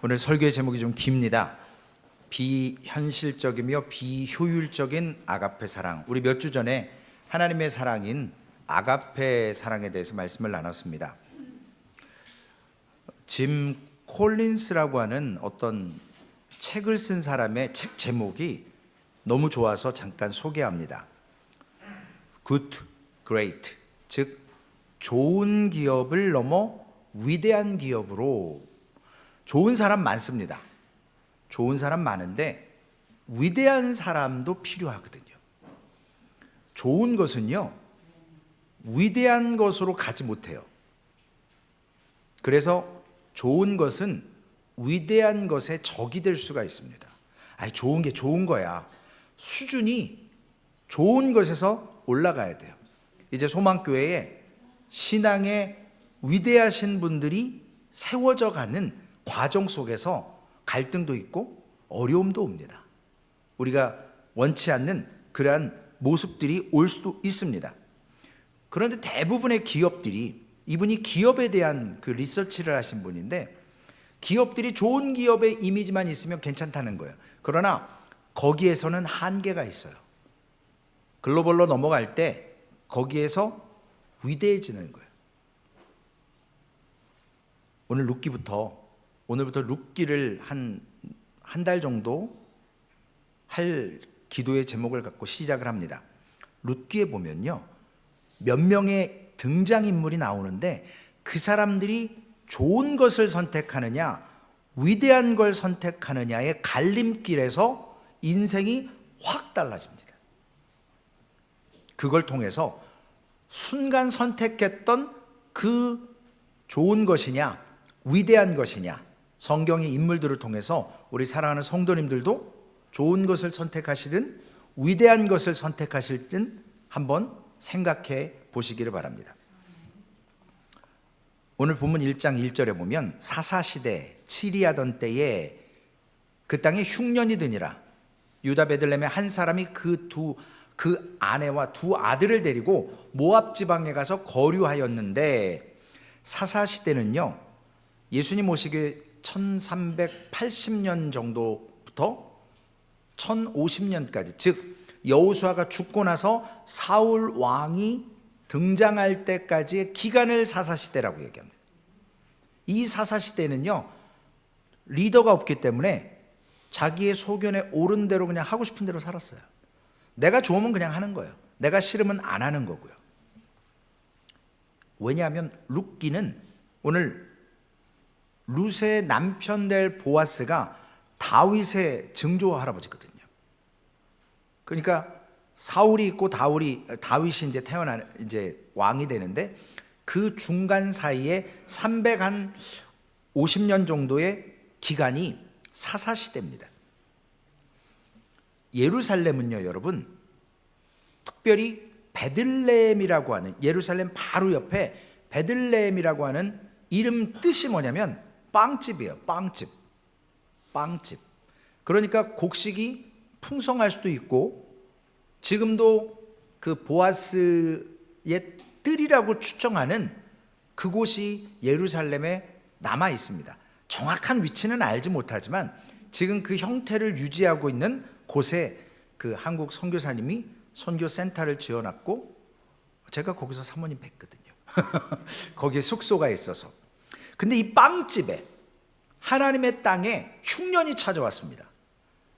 오늘 설교의 제목이 좀 깁니다. 비현실적이며 비효율적인 아가페 사랑. 우리 몇 주 전에 하나님의 사랑인 아가페 사랑에 대해서 말씀을 나눴습니다. 짐 콜린스라고 하는 어떤 책을 쓴 사람의 책 제목이 너무 좋아서 잠깐 소개합니다. Good, Great, 즉 좋은 기업을 넘어 위대한 기업으로. 좋은 사람 많습니다. 좋은 사람 많은데 위대한 사람도 필요하거든요. 좋은 것은요, 위대한 것으로 가지 못해요. 그래서 좋은 것은 위대한 것의 적이 될 수가 있습니다. 아니, 좋은 게 좋은 거야. 수준이 좋은 것에서 올라가야 돼요. 이제 소망교회에 신앙의 위대하신 분들이 세워져 가는 과정 속에서 갈등도 있고 어려움도 옵니다. 우리가 원치 않는 그러한 모습들이 올 수도 있습니다. 그런데 대부분의 기업들이, 이분이 기업에 대한 그 리서치를 하신 분인데, 기업들이 좋은 기업의 이미지만 있으면 괜찮다는 거예요. 그러나 거기에서는 한계가 있어요. 글로벌로 넘어갈 때 거기에서 위대해지는 거예요. 오늘부터 룻기를 한 달 정도 할 기도의 제목을 갖고 시작을 합니다. 룻기에 보면요, 몇 명의 등장인물이 나오는데 그 사람들이 좋은 것을 선택하느냐 위대한 걸 선택하느냐의 갈림길에서 인생이 확 달라집니다. 그걸 통해서 순간 선택했던 그 좋은 것이냐 위대한 것이냐, 성경의 인물들을 통해서 우리 사랑하는 성도님들도 좋은 것을 선택하시든 위대한 것을 선택하실든 한번 생각해 보시기를 바랍니다. 오늘 본문 1장 1절에 보면 사사시대 치리하던 때에 그 땅에 흉년이 드니라. 유다 베들레헴의 한 사람이 그 아내와 두 아들을 데리고 모압 지방에 가서 거류하였는데, 사사시대는요 예수님 오시기 1380년 정도부터 1050년까지, 즉 여호수아가 죽고 나서 사울 왕이 등장할 때까지의 기간을 사사시대라고 얘기합니다. 이 사사시대는요 리더가 없기 때문에 자기의 소견에 옳은 대로 그냥 하고 싶은 대로 살았어요. 내가 좋으면 그냥 하는 거예요. 내가 싫으면 안 하는 거고요. 왜냐하면 룻기는, 오늘 룻의 남편 될 보아스가 다윗의 증조 할아버지거든요. 그러니까 사울이 있고 다윗이 이제 이제 왕이 되는데, 그 중간 사이에 350년 정도의 기간이 사사시대입니다. 예루살렘은요 여러분, 특별히 베들레헴이라고 하는, 예루살렘 바로 옆에 베들레헴이라고 하는 이름 뜻이 뭐냐면 빵집이에요. 빵집. 그러니까 곡식이 풍성할 수도 있고, 지금도 그 보아스의 뜰이라고 추정하는 그곳이 예루살렘에 남아 있습니다. 정확한 위치는 알지 못하지만 지금 그 형태를 유지하고 있는 곳에 그 한국 선교사님이 선교센터를 지어놨고, 제가 거기서 사모님 뵀거든요. 거기에 숙소가 있어서. 근데 이 빵집에, 하나님의 땅에 흉년이 찾아왔습니다.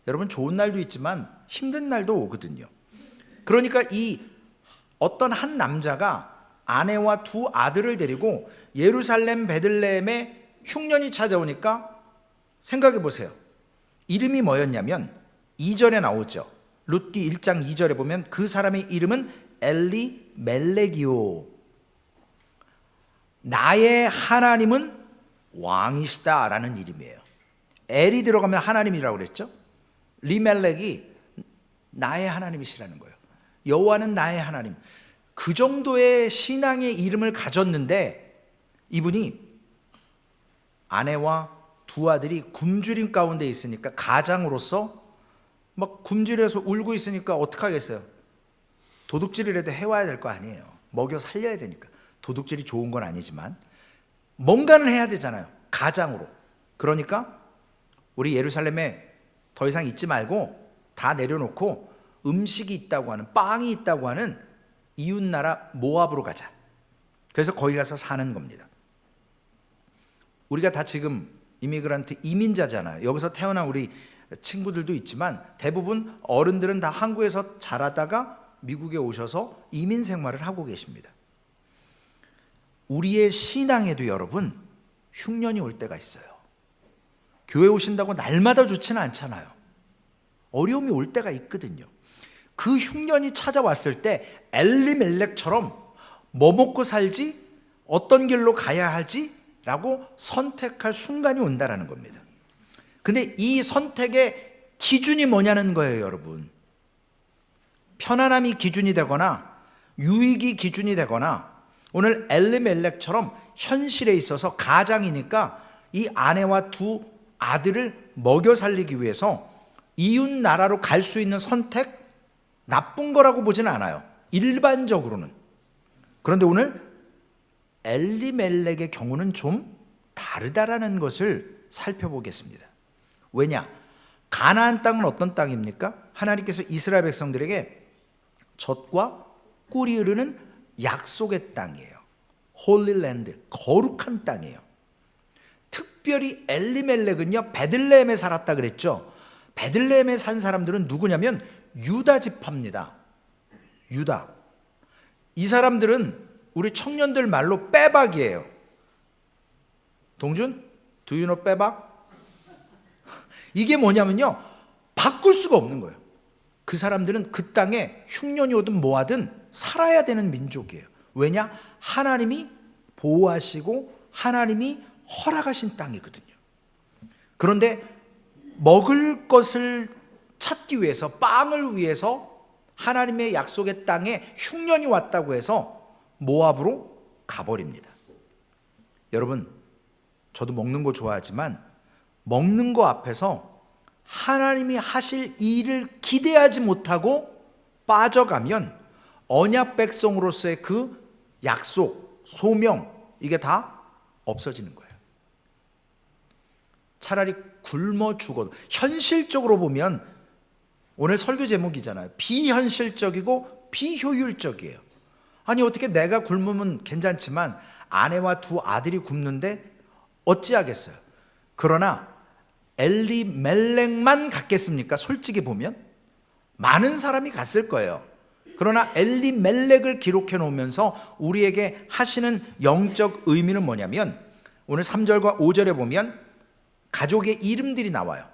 여러분, 좋은 날도 있지만 힘든 날도 오거든요. 그러니까 이 어떤 한 남자가 아내와 두 아들을 데리고 예루살렘 베들레헴에 흉년이 찾아오니까, 생각해 보세요. 이름이 뭐였냐면 2절에 나오죠. 룻기 1장 2절에 보면 그 사람의 이름은 엘리멜렉이요, 나의 하나님은 왕이시다라는 이름이에요. 엘이 들어가면 하나님이라고 그랬죠. 리멜렉이 나의 하나님이시라는 거예요. 여호와는 나의 하나님. 그 정도의 신앙의 이름을 가졌는데, 이분이 아내와 두 아들이 굶주림 가운데 있으니까, 가장으로서 막 굶주려서 울고 있으니까 어떡하겠어요. 도둑질이라도 해와야 될 거 아니에요. 먹여 살려야 되니까. 도둑질이 좋은 건 아니지만 뭔가는 해야 되잖아요, 가장으로. 그러니까 우리 예루살렘에 더 이상 있지 말고 다 내려놓고 음식이 있다고 하는, 빵이 있다고 하는 이웃나라 모압으로 가자. 그래서 거기 가서 사는 겁니다. 우리가 다 지금 이미그란트, 이민자잖아요. 여기서 태어난 우리 친구들도 있지만 대부분 어른들은 다 한국에서 자라다가 미국에 오셔서 이민 생활을 하고 계십니다. 우리의 신앙에도 여러분 흉년이 올 때가 있어요. 교회 오신다고 날마다 좋지는 않잖아요. 어려움이 올 때가 있거든요. 그 흉년이 찾아왔을 때 엘리멜렉처럼 뭐 먹고 살지, 어떤 길로 가야 할지 라고 선택할 순간이 온다라는 겁니다. 근데 이 선택의 기준이 뭐냐는 거예요, 여러분. 편안함이 기준이 되거나 유익이 기준이 되거나, 오늘 엘리멜렉처럼 현실에 있어서 가장이니까 이 아내와 두 아들을 먹여 살리기 위해서 이웃 나라로 갈 수 있는 선택, 나쁜 거라고 보지는 않아요, 일반적으로는. 그런데 오늘 엘리멜렉의 경우는 좀 다르다라는 것을 살펴보겠습니다. 왜냐? 가나안 땅은 어떤 땅입니까? 하나님께서 이스라엘 백성들에게 젖과 꿀이 흐르는 약속의 땅이에요. 홀리랜드, 거룩한 땅이에요. 특별히 엘리멜렉은요, 베들레헴에 살았다 그랬죠. 베들레헴에 산 사람들은 누구냐면 유다 지파입니다. 유다. 이 사람들은 우리 청년들 말로 빼박이에요. 동준? Do you know 빼박? 이게 뭐냐면요, 바꿀 수가 없는 거예요. 그 사람들은 그 땅에 흉년이 오든 뭐하든 살아야 되는 민족이에요. 왜냐? 하나님이 보호하시고 하나님이 허락하신 땅이거든요. 그런데 먹을 것을 찾기 위해서, 빵을 위해서 하나님의 약속의 땅에 흉년이 왔다고 해서 모압으로 가버립니다. 여러분, 저도 먹는 거 좋아하지만 먹는 거 앞에서 하나님이 하실 일을 기대하지 못하고 빠져가면 언약 백성으로서의 그 약속, 소명, 이게 다 없어지는 거예요. 차라리 굶어 죽어도, 현실적으로 보면 오늘 설교 제목이잖아요. 비현실적이고 비효율적이에요. 아니, 어떻게 내가 굶으면 괜찮지만 아내와 두 아들이 굶는데 어찌하겠어요. 그러나 엘리멜렉만 갔겠습니까? 솔직히 보면 많은 사람이 갔을 거예요. 그러나 엘리멜렉을 기록해 놓으면서 우리에게 하시는 영적 의미는 뭐냐면, 오늘 3절과 5절에 보면 가족의 이름들이 나와요.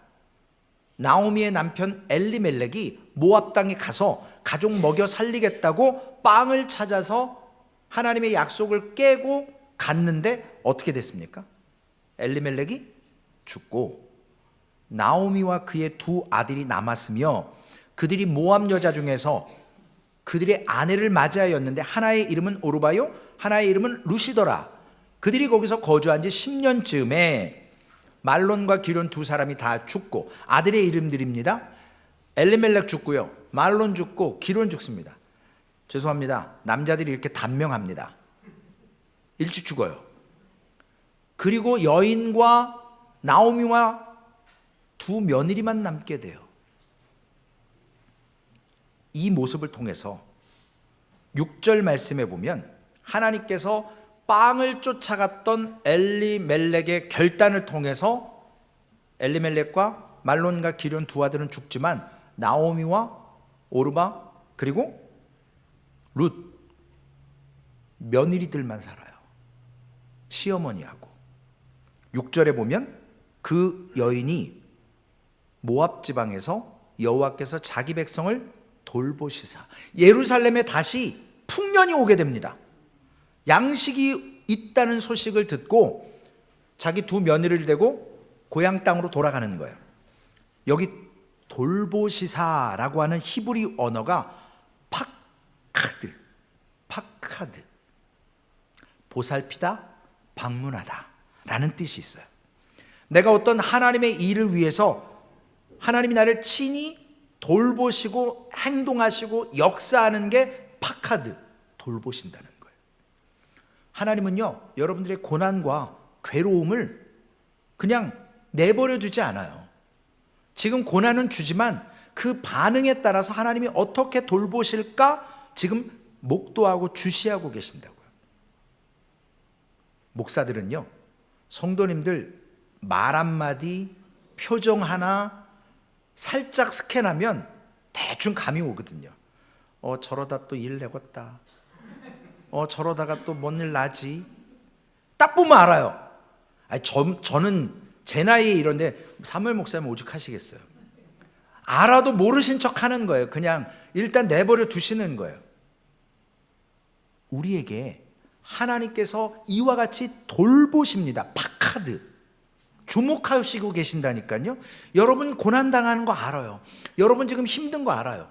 나오미의 남편 엘리멜렉이 모압 땅에 가서 가족 먹여 살리겠다고 빵을 찾아서 하나님의 약속을 깨고 갔는데 어떻게 됐습니까? 엘리멜렉이 죽고 나오미와 그의 두 아들이 남았으며, 그들이 모압 여자 중에서 그들의 아내를 맞이하였는데 하나의 이름은 오르바요, 하나의 이름은 루시더라. 그들이 거기서 거주한 지 10년쯤에 말론과 기론 두 사람이 다 죽고, 아들의 이름들입니다. 엘리멜렉 죽고요, 말론 죽고 기론 죽습니다. 죄송합니다, 남자들이 이렇게 단명합니다. 일찍 죽어요. 그리고 여인과 나오미와 두 며느리만 남게 돼요. 이 모습을 통해서 6절 말씀에 보면 하나님께서 빵을 쫓아갔던 엘리멜렉의 결단을 통해서 엘리멜렉과 말론과 기럨 두 아들은 죽지만 나오미와 오르바 그리고 룻 며느리들만 살아요. 시어머니하고. 6절에 보면 그 여인이 모압 지방에서 여호와께서 자기 백성을 돌보시사 예루살렘에 다시 풍년이 오게 됩니다. 양식이 있다는 소식을 듣고 자기 두 며느리를 데리고 고향 땅으로 돌아가는 거예요. 여기 돌보시사라고 하는 히브리 언어가 파카드, 보살피다, 방문하다 라는 뜻이 있어요. 내가 어떤 하나님의 일을 위해서 하나님이 나를 친히 돌보시고 행동하시고 역사하는 게 파카드, 돌보신다는 거예요. 하나님은요, 여러분들의 고난과 괴로움을 그냥 내버려 두지 않아요. 지금 고난은 주지만 그 반응에 따라서 하나님이 어떻게 돌보실까 지금 목도하고 주시하고 계신다고요. 목사들은요, 성도님들 말 한마디, 표정 하나 살짝 스캔하면 대충 감이 오거든요. 저러다 또 일 내겠다. 저러다가 또 뭔 일 나지. 딱 보면 알아요. 저는 제 나이에 이런데 사무엘 목사님 오죽하시겠어요. 알아도 모르신 척 하는 거예요. 그냥 일단 내버려 두시는 거예요. 우리에게 하나님께서 이와 같이 돌보십니다. 파카드. 주목하시고 계신다니까요. 여러분 고난당하는 거 알아요. 여러분 지금 힘든 거 알아요.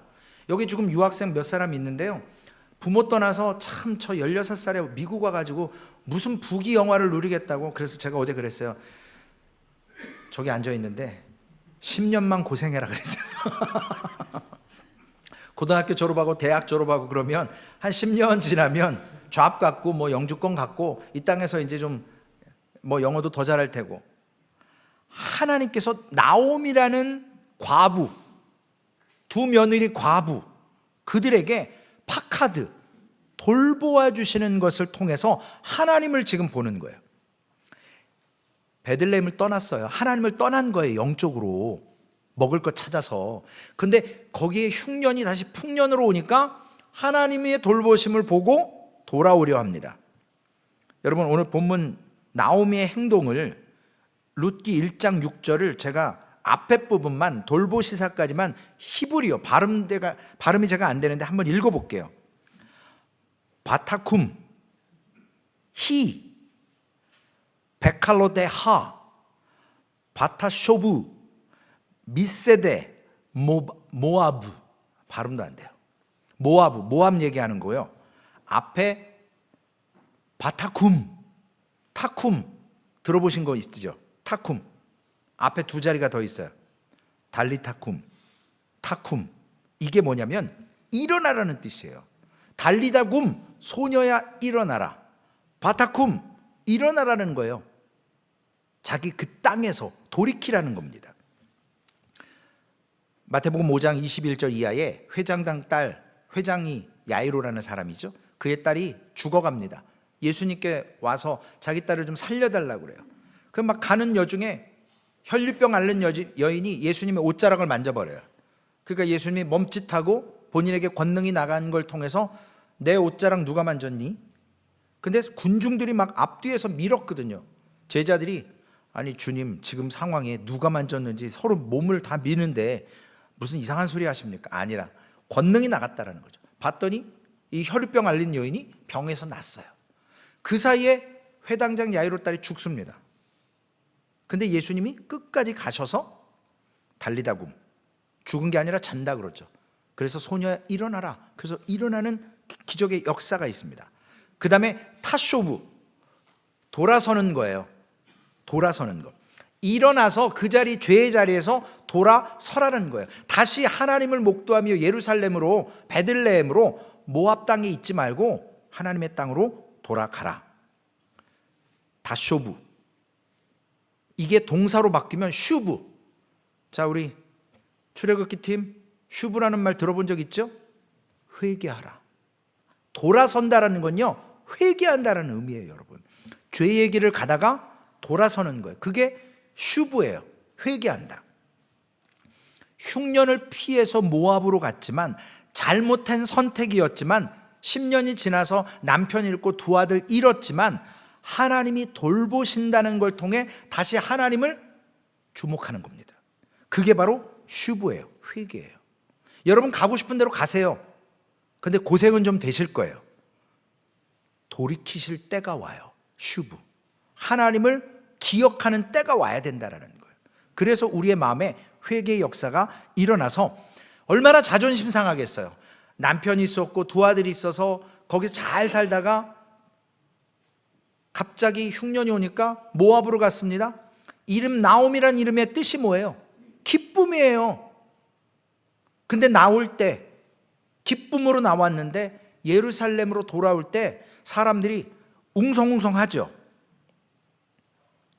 여기 지금 유학생 몇 사람 있는데요. 부모 떠나서 참 저 16살에 미국 와가지고 무슨 부귀 영화를 누리겠다고. 그래서 제가 어제 그랬어요. 저기 앉아있는데 10년만 고생해라 그랬어요. 고등학교 졸업하고 대학 졸업하고 그러면 한 10년 지나면 잡 갖고 뭐 영주권 갖고 이 땅에서 이제 좀 뭐 영어도 더 잘할 테고. 하나님께서 나옴이라는 과부, 두 며느리 과부, 그들에게 파카드, 돌보아 주시는 것을 통해서 하나님을 지금 보는 거예요. 베들레헴을 떠났어요. 하나님을 떠난 거예요. 영적으로 먹을 것 찾아서. 근데 거기에 흉년이 다시 풍년으로 오니까 하나님의 돌보심을 보고 돌아오려 합니다. 여러분 오늘 본문 나오미의 행동을 룻기 1장 6절을 제가 앞에 부분만 돌보시사까지만 히브리어 발음이 제가 안 되는데 한번 읽어볼게요. 바타쿰 히 베칼로데하 바타쇼부 미세데 모아브. 발음도 안 돼요. 모압 얘기하는 거예요. 앞에 바타쿰 타쿰 들어보신 거 있죠? 타쿰 앞에 두 자리가 더 있어요. 달리타쿰 타쿰. 이게 뭐냐면 일어나라는 뜻이에요. 달리다쿰 소녀야 일어나라. 바타쿰 일어나라는 거예요. 자기 그 땅에서 돌이키라는 겁니다. 마태복음 5장 21절 이하에 회장당 딸, 회장이 야이로라는 사람이죠. 그의 딸이 죽어갑니다. 예수님께 와서 자기 딸을 좀 살려달라고 그래요. 그 막 가는 여중에 혈류병 앓는 여인이 예수님의 옷자락을 만져버려요. 그러니까 예수님이 멈칫하고 본인에게 권능이 나간 걸 통해서 내 옷자락 누가 만졌니? 근데 군중들이 막 앞뒤에서 밀었거든요. 제자들이 아니 주님 지금 상황에 누가 만졌는지 서로 몸을 다 미는데 무슨 이상한 소리 하십니까? 아니라 권능이 나갔다라는 거죠. 봤더니 이 혈류병 앓린 여인이 병에서 났어요. 그 사이에 회당장 야이로 딸이 죽습니다. 근데 예수님이 끝까지 가셔서 달리다굼 죽은 게 아니라 잔다 그러죠. 그래서 소녀야 일어나라. 그래서 일어나는 기적의 역사가 있습니다. 그 다음에 타쇼부 돌아서는 거예요. 돌아서는 거. 일어나서 그 자리 죄의 자리에서 돌아서라는 거예요. 다시 하나님을 목도하며 예루살렘으로 베들레헴으로 모압 땅에 있지 말고 하나님의 땅으로 돌아가라. 다쇼부. 이게 동사로 바뀌면 슈부. 자, 우리 출애굽기 팀 슈부라는 말 들어본 적 있죠? 회개하라. 돌아선다라는 건요, 회개한다라는 의미예요, 여러분. 죄의 길을 가다가 돌아서는 거예요. 그게 슈부예요. 회개한다. 흉년을 피해서 모압으로 갔지만 잘못한 선택이었지만 10년이 지나서 남편 잃고 두 아들 잃었지만 하나님이 돌보신다는 걸 통해 다시 하나님을 주목하는 겁니다. 그게 바로 슈부예요. 회개예요. 여러분 가고 싶은 대로 가세요. 근데 고생은 좀 되실 거예요. 돌이키실 때가 와요. 슈부. 하나님을 기억하는 때가 와야 된다는 거예요. 그래서 우리의 마음에 회개의 역사가 일어나서 얼마나 자존심 상하겠어요. 남편이 있었고 두 아들이 있어서 거기서 잘 살다가 갑자기 흉년이 오니까 모압으로 갔습니다. 이름 나옴이라는 이름의 뜻이 뭐예요? 기쁨이에요. 근데 나올 때 기쁨으로 나왔는데 예루살렘으로 돌아올 때 사람들이 웅성웅성하죠.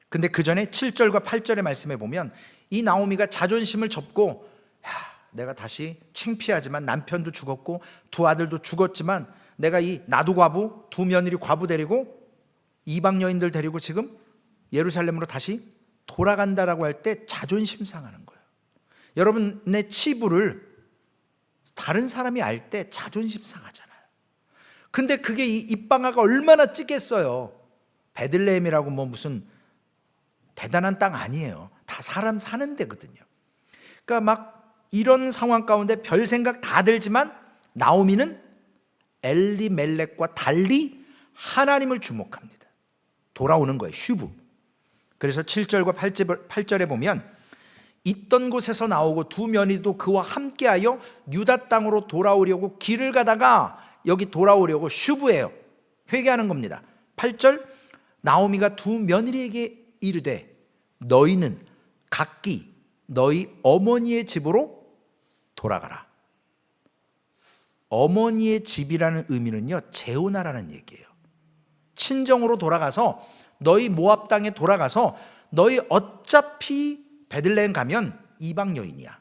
근데 그 전에 7절과 8절의 말씀에 보면 이 나오미가 자존심을 접고, 내가 다시 창피하지만 남편도 죽었고 두 아들도 죽었지만 내가 나도 과부, 두 며느리 과부 데리고 이방 여인들 데리고 지금 예루살렘으로 다시 돌아간다라고 할 때 자존심 상하는 거예요. 여러분의 치부를 다른 사람이 알 때 자존심 상하잖아요. 근데 그게 이 입방아가 얼마나 찌겠어요. 베들레헴이라고 뭐 무슨 대단한 땅 아니에요. 다 사람 사는 데거든요. 그러니까 막 이런 상황 가운데 별 생각 다 들지만 나오미는 엘리멜렉과 달리 하나님을 주목합니다. 돌아오는 거예요. 슈브. 그래서 7절과 8절에 보면 있던 곳에서 나오고 두 며느리도 그와 함께하여 유다 땅으로 돌아오려고 길을 가다가 여기 돌아오려고 슈브예요. 회개하는 겁니다. 8절 나오미가 두 며느리에게 이르되 너희는 각기 너희 어머니의 집으로 돌아가라. 어머니의 집이라는 의미는요, 재혼하라는 얘기예요. 친정으로 돌아가서 너희 모압 땅에 돌아가서 너희 어차피 베들레헴 가면 이방 여인이야.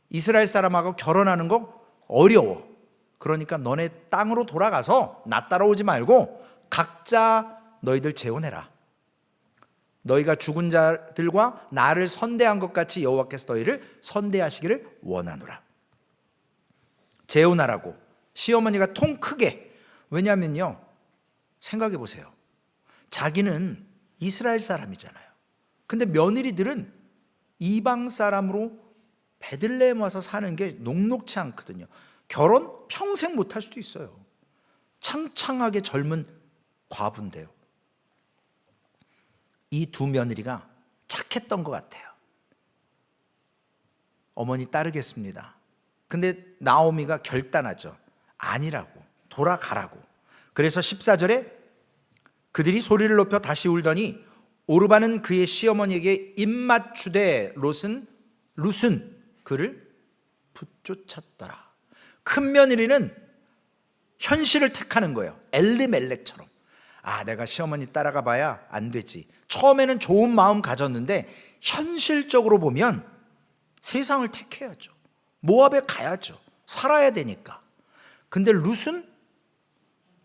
이스라엘 사람하고 결혼하는 거 어려워. 그러니까 너네 땅으로 돌아가서 나 따라오지 말고 각자 너희들 재혼해라. 너희가 죽은 자들과 나를 선대한 것 같이 여호와께서 너희를 선대하시기를 원하노라. 재혼하라고. 시어머니가 통 크게. 왜냐하면요, 생각해 보세요. 자기는 이스라엘 사람이잖아요. 근데 며느리들은 이방 사람으로 베들레헴 와서 사는 게 녹록치 않거든요. 결혼 평생 못할 수도 있어요. 창창하게 젊은 과부인데요. 이 두 며느리가 착했던 것 같아요. 어머니 따르겠습니다. 근데 나오미가 결단하죠. 아니라고, 돌아가라고. 그래서 14절에 그들이 소리를 높여 다시 울더니 오르바는 그의 시어머니에게 입맞추되 룻은 그를 붙쫓았더라. 큰 며느리는 현실을 택하는 거예요. 엘리멜렉처럼. 내가 시어머니 따라가 봐야 안 되지. 처음에는 좋은 마음 가졌는데 현실적으로 보면 세상을 택해야죠. 모압에 가야죠. 살아야 되니까. 근데 룻은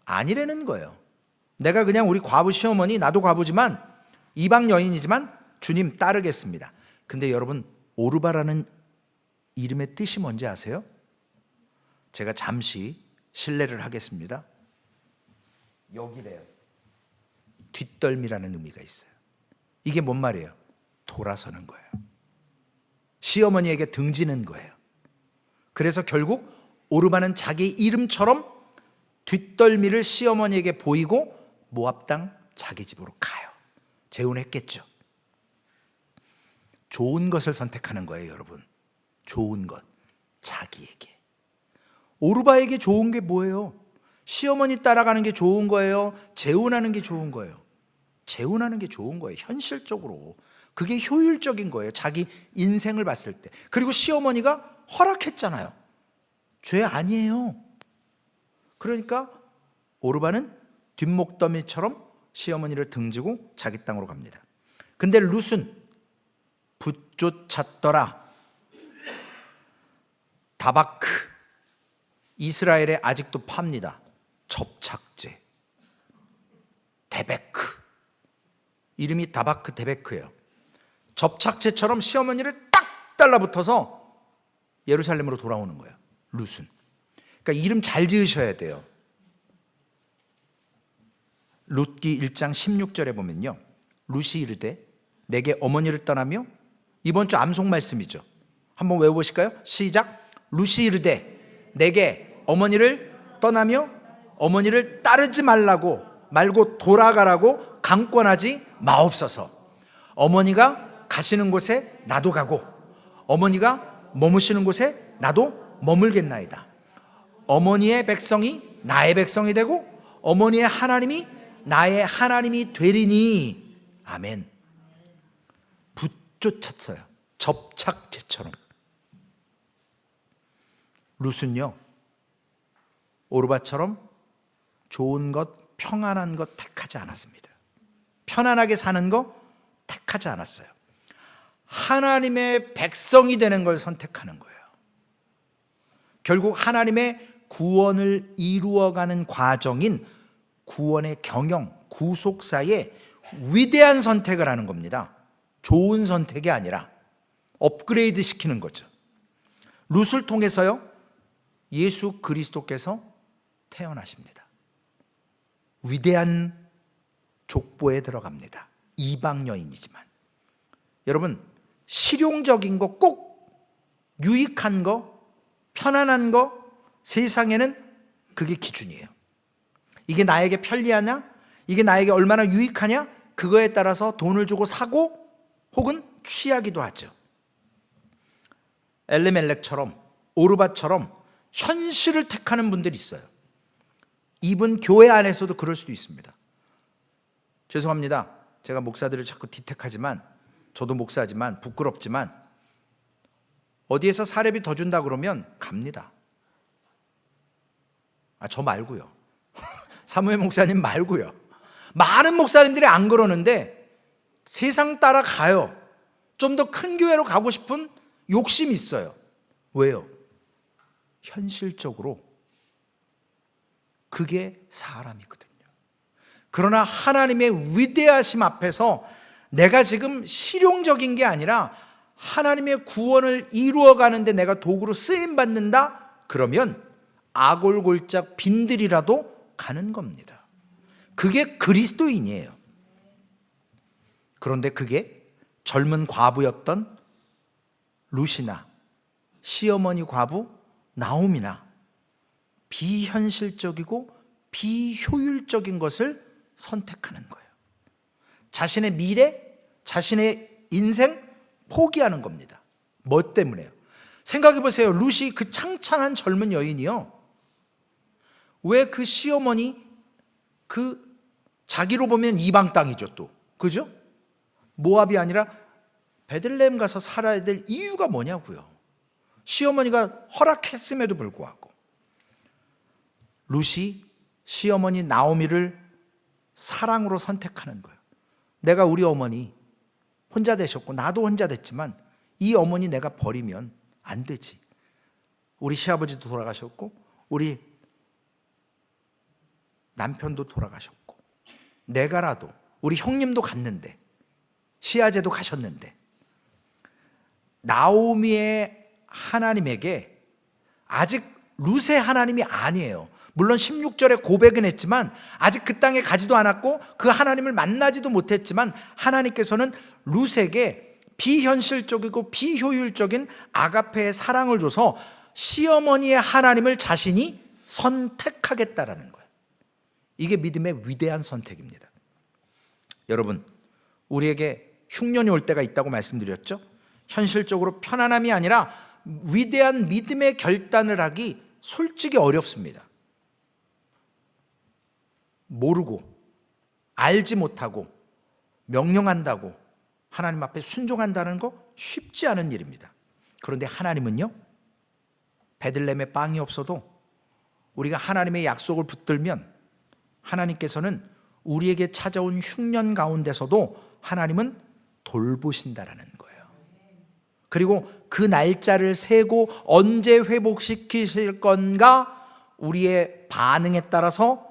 아니라는 거예요. 내가 그냥 우리 과부 시어머니, 나도 과부지만 이방 여인이지만 주님 따르겠습니다. 근데 여러분, 오르바라는 이름의 뜻이 뭔지 아세요? 제가 잠시 실례를 하겠습니다. 여기래요. 뒷덜미라는 의미가 있어요. 이게 뭔 말이에요? 돌아서는 거예요. 시어머니에게 등지는 거예요. 그래서 결국 오르바는 자기 이름처럼 뒷덜미를 시어머니에게 보이고 모압 땅 자기 집으로 가요. 재혼했겠죠. 좋은 것을 선택하는 거예요, 여러분. 좋은 것, 자기에게. 오르바에게 좋은 게 뭐예요? 시어머니 따라가는 게 좋은 거예요? 재혼하는 게 좋은 거예요? 재혼하는 게 좋은 거예요. 현실적으로. 그게 효율적인 거예요. 자기 인생을 봤을 때. 그리고 시어머니가 허락했잖아요. 죄 아니에요. 그러니까 오르바는 뒷목더미처럼 시어머니를 등지고 자기 땅으로 갑니다. 근데 룻은 붙쫓았더라. 다바크. 이스라엘에 아직도 팝니다. 접착제. 데베크. 이름이 다바크 데베크예요. 접착제처럼 시어머니를 딱 달라붙어서 예루살렘으로 돌아오는 거예요. 룻은. 그러니까 이름 잘 지으셔야 돼요. 룻기 1장 16절에 보면요, 룻이 이르되 내게 어머니를 떠나며, 이번 주 암송 말씀이죠. 한번 외워보실까요? 시작. 룻이 이르되 내게 어머니를 떠나며 어머니를 따르지 말고 돌아가라고 강권하지 마옵소서. 어머니가 가시는 곳에 나도 가고 어머니가 머무시는 곳에 나도 머물겠나이다. 어머니의 백성이 나의 백성이 되고 어머니의 하나님이 나의 하나님이 되리니. 아멘. 붙쫓았어요. 접착제처럼. 룻은요, 오르바처럼 좋은 것, 평안한 것 택하지 않았습니다. 편안하게 사는 거 택하지 않았어요. 하나님의 백성이 되는 걸 선택하는 거예요. 결국 하나님의 구원을 이루어가는 과정인 구원의 경영, 구속사의 위대한 선택을 하는 겁니다. 좋은 선택이 아니라 업그레이드 시키는 거죠. 룻을 통해서요, 예수 그리스도께서 태어나십니다. 위대한 족보에 들어갑니다. 이방 여인이지만. 여러분, 실용적인 거, 꼭 유익한 거, 편안한 거, 세상에는 그게 기준이에요. 이게 나에게 편리하냐? 이게 나에게 얼마나 유익하냐? 그거에 따라서 돈을 주고 사고 혹은 취하기도 하죠. 엘리멜렉처럼, 오르밧처럼 현실을 택하는 분들이 있어요. 이분 교회 안에서도 그럴 수도 있습니다. 죄송합니다. 제가 목사들을 자꾸 디택하지만, 저도 목사지만 부끄럽지만, 어디에서 사례비 더 준다 그러면 갑니다. 저 말고요. 사무엘 목사님 말고요. 많은 목사님들이 안 그러는데 세상 따라 가요. 좀 더 큰 교회로 가고 싶은 욕심이 있어요. 왜요? 현실적으로 그게 사람이거든요. 그러나 하나님의 위대하심 앞에서 내가 지금 실용적인 게 아니라 하나님의 구원을 이루어가는데 내가 도구로 쓰임받는다? 그러면 아골골짝 빈들이라도 가는 겁니다. 그게 그리스도인이에요. 그런데 그게 젊은 과부였던 룻이나 시어머니 과부 나오미나 비현실적이고 비효율적인 것을 선택하는 거예요. 자신의 미래, 자신의 인생 포기하는 겁니다. 뭐 때문에요? 생각해 보세요. 룻이 그 창창한 젊은 여인이요, 왜 그 시어머니, 그 자기로 보면 이방 땅이죠 또, 그죠? 모압이 아니라 베들레헴 가서 살아야 될 이유가 뭐냐고요. 시어머니가 허락했음에도 불구하고 룻이 시어머니 나오미를 사랑으로 선택하는 거예요. 내가 우리 어머니 혼자 되셨고 나도 혼자 됐지만 이 어머니 내가 버리면 안 되지. 우리 시아버지도 돌아가셨고 우리 남편도 돌아가셨고 내가라도, 우리 형님도 갔는데, 시아제도 가셨는데, 나오미의 하나님에게 아직 룻의 하나님이 아니에요. 물론 16절에 고백은 했지만 아직 그 땅에 가지도 않았고 그 하나님을 만나지도 못했지만 하나님께서는 룻에게 비현실적이고 비효율적인 아가페의 사랑을 줘서 시어머니의 하나님을 자신이 선택하겠다라는 거예요. 이게 믿음의 위대한 선택입니다. 여러분, 우리에게 흉년이 올 때가 있다고 말씀드렸죠? 현실적으로 편안함이 아니라 위대한 믿음의 결단을 하기 솔직히 어렵습니다. 모르고, 알지 못하고, 명령한다고 하나님 앞에 순종한다는 거 쉽지 않은 일입니다. 그런데 하나님은요, 베들레헴에 빵이 없어도 우리가 하나님의 약속을 붙들면 하나님께서는 우리에게 찾아온 흉년 가운데서도 하나님은 돌보신다라는 거예요. 그리고 그 날짜를 세고 언제 회복시키실 건가 우리의 반응에 따라서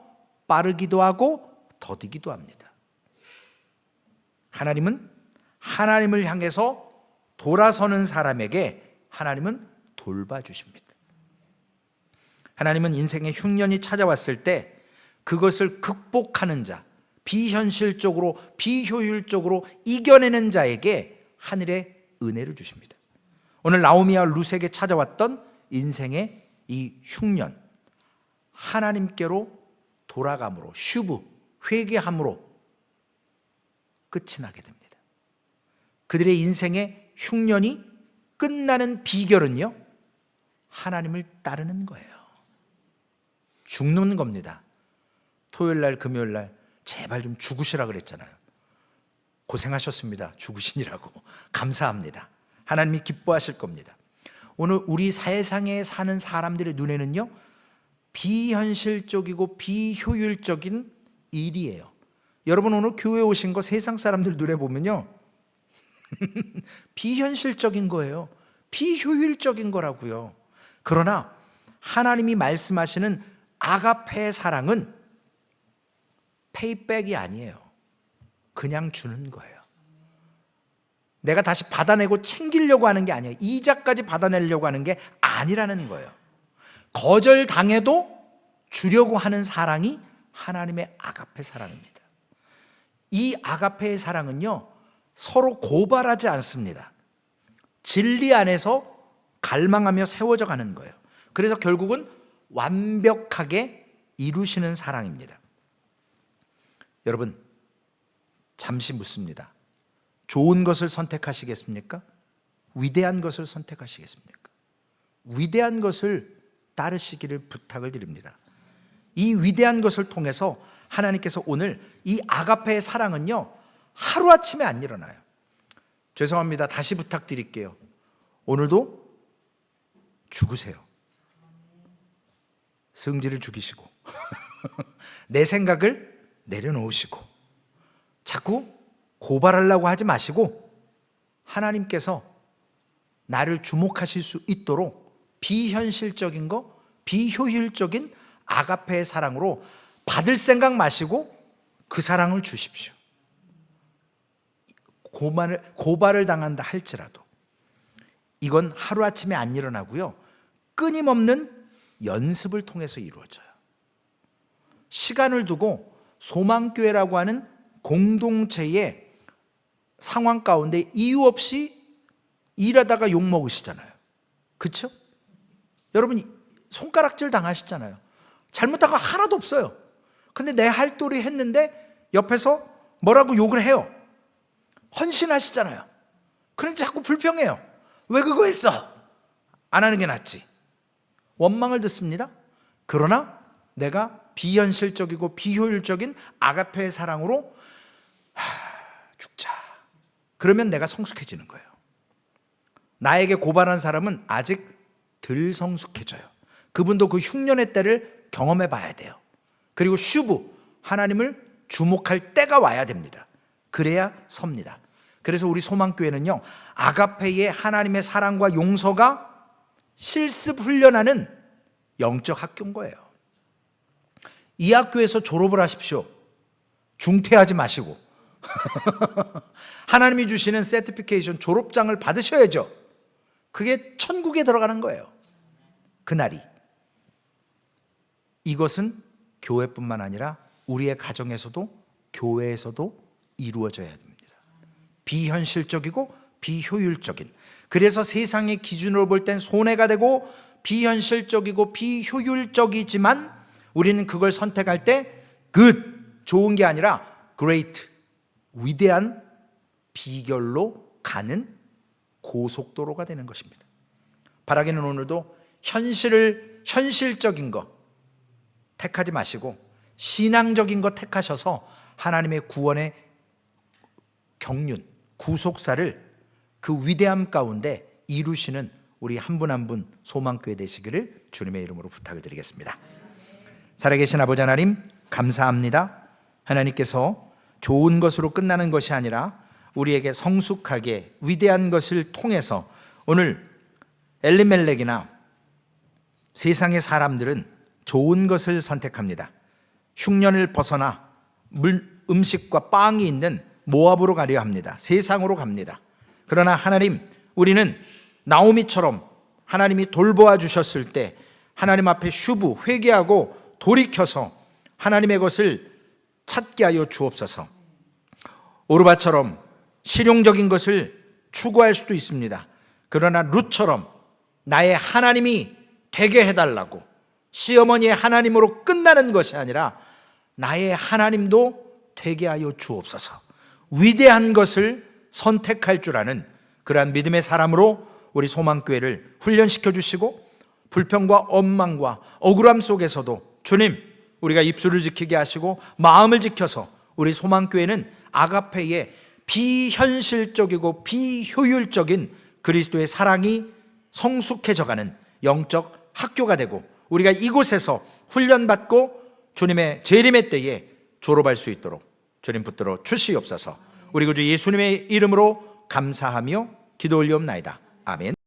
빠르기도 하고 더디기도 합니다. 하나님은 하나님을 향해서 돌아서는 사람에게 하나님은 돌봐주십니다. 하나님은 인생의 흉년이 찾아왔을 때 그것을 극복하는 자, 비현실적으로 비효율적으로 이겨내는 자에게 하늘의 은혜를 주십니다. 오늘 나오미와 룻에게 찾아왔던 인생의 이 흉년, 하나님께로 돌아감으로, 슈브, 회개함으로 끝이 나게 됩니다. 그들의 인생의 흉년이 끝나는 비결은요, 하나님을 따르는 거예요. 죽는 겁니다. 토요일날, 금요일날 제발 좀 죽으시라 그랬잖아요. 고생하셨습니다. 죽으시니라고. 감사합니다. 하나님이 기뻐하실 겁니다. 오늘 우리 세상에 사는 사람들의 눈에는요, 비현실적이고 비효율적인 일이에요. 여러분 오늘 교회 오신 거 세상 사람들 눈에 보면요, 비현실적인 거예요. 비효율적인 거라고요. 그러나 하나님이 말씀하시는 아가페의 사랑은 페이백이 아니에요. 그냥 주는 거예요. 내가 다시 받아내고 챙기려고 하는 게 아니에요. 이자까지 받아내려고 하는 게 아니라는 거예요. 거절당해도 주려고 하는 사랑이 하나님의 아가페 사랑입니다. 이 아가페의 사랑은요, 서로 고발하지 않습니다. 진리 안에서 갈망하며 세워져 가는 거예요. 그래서 결국은 완벽하게 이루시는 사랑입니다. 여러분, 잠시 묻습니다. 좋은 것을 선택하시겠습니까? 위대한 것을 선택하시겠습니까? 위대한 것을 따르시기를 부탁을 드립니다. 이 위대한 것을 통해서 하나님께서 오늘 이 아가페의 사랑은요, 하루아침에 안 일어나요. 죄송합니다. 다시 부탁드릴게요. 오늘도 죽으세요. 성질을 죽이시고 내 생각을 내려놓으시고 자꾸 고발하려고 하지 마시고 하나님께서 나를 주목하실 수 있도록 비현실적인 거, 비효율적인 아가페의 사랑으로 받을 생각 마시고 그 사랑을 주십시오. 고발을 당한다 할지라도 이건 하루아침에 안 일어나고요, 끊임없는 연습을 통해서 이루어져요. 시간을 두고 소망교회라고 하는 공동체의 상황 가운데 이유 없이 일하다가 욕먹으시잖아요. 그렇죠? 여러분 손가락질 당하시잖아요. 잘못한 거 하나도 없어요. 근데 내 할 도리 했는데 옆에서 뭐라고 욕을 해요. 헌신하시잖아요. 그런데 자꾸 불평해요. 왜 그거 했어? 안 하는 게 낫지. 원망을 듣습니다. 그러나 내가 비현실적이고 비효율적인 아가페의 사랑으로 죽자. 그러면 내가 성숙해지는 거예요. 나에게 고발한 사람은 아직 덜 성숙해져요. 그분도 그 흉년의 때를 경험해 봐야 돼요. 그리고 슈브, 하나님을 주목할 때가 와야 됩니다. 그래야 섭니다. 그래서 우리 소망교회는요, 아가페의 하나님의 사랑과 용서가 실습 훈련하는 영적 학교인 거예요. 이 학교에서 졸업을 하십시오. 중퇴하지 마시고 하나님이 주시는 세티피케이션 졸업장을 받으셔야죠. 그게 천국에 들어가는 거예요. 그날이. 이것은 교회뿐만 아니라 우리의 가정에서도 교회에서도 이루어져야 됩니다. 비현실적이고 비효율적인, 그래서 세상의 기준으로 볼 땐 손해가 되고 비현실적이고 비효율적이지만 우리는 그걸 선택할 때 good, 좋은 게 아니라 great, 위대한 비결로 가는 고속도로가 되는 것입니다. 바라기는 오늘도 현실적인 것 택하지 마시고 신앙적인 것 택하셔서 하나님의 구원의 경륜, 구속사를 그 위대함 가운데 이루시는 우리 한 분 한 분 소망교회 되시기를 주님의 이름으로 부탁을 드리겠습니다. 살아계신 아버지 하나님, 감사합니다. 하나님께서 좋은 것으로 끝나는 것이 아니라 우리에게 성숙하게 위대한 것을 통해서 오늘 엘리멜렉이나 세상의 사람들은 좋은 것을 선택합니다. 흉년을 벗어나 음식과 빵이 있는 모압으로 가려 합니다. 세상으로 갑니다. 그러나 하나님, 우리는 나오미처럼 하나님이 돌보아 주셨을 때 하나님 앞에 슈브, 회개하고 돌이켜서 하나님의 것을 찾게 하여 주옵소서. 오르바처럼 실용적인 것을 추구할 수도 있습니다. 그러나 룻처럼 나의 하나님이 되게 해달라고, 시어머니의 하나님으로 끝나는 것이 아니라 나의 하나님도 되게 하여 주옵소서. 위대한 것을 선택할 줄 아는 그러한 믿음의 사람으로 우리 소망교회를 훈련시켜 주시고, 불평과 원망과 억울함 속에서도 주님, 우리가 입술을 지키게 하시고 마음을 지켜서 우리 소망교회는 아가페의 비현실적이고 비효율적인 그리스도의 사랑이 성숙해져가는 영적 학교가 되고, 우리가 이곳에서 훈련받고 주님의 재림의 때에 졸업할 수 있도록 주님 붙들어 주시옵소서. 우리 구주 예수님의 이름으로 감사하며 기도 올리옵나이다. 아멘.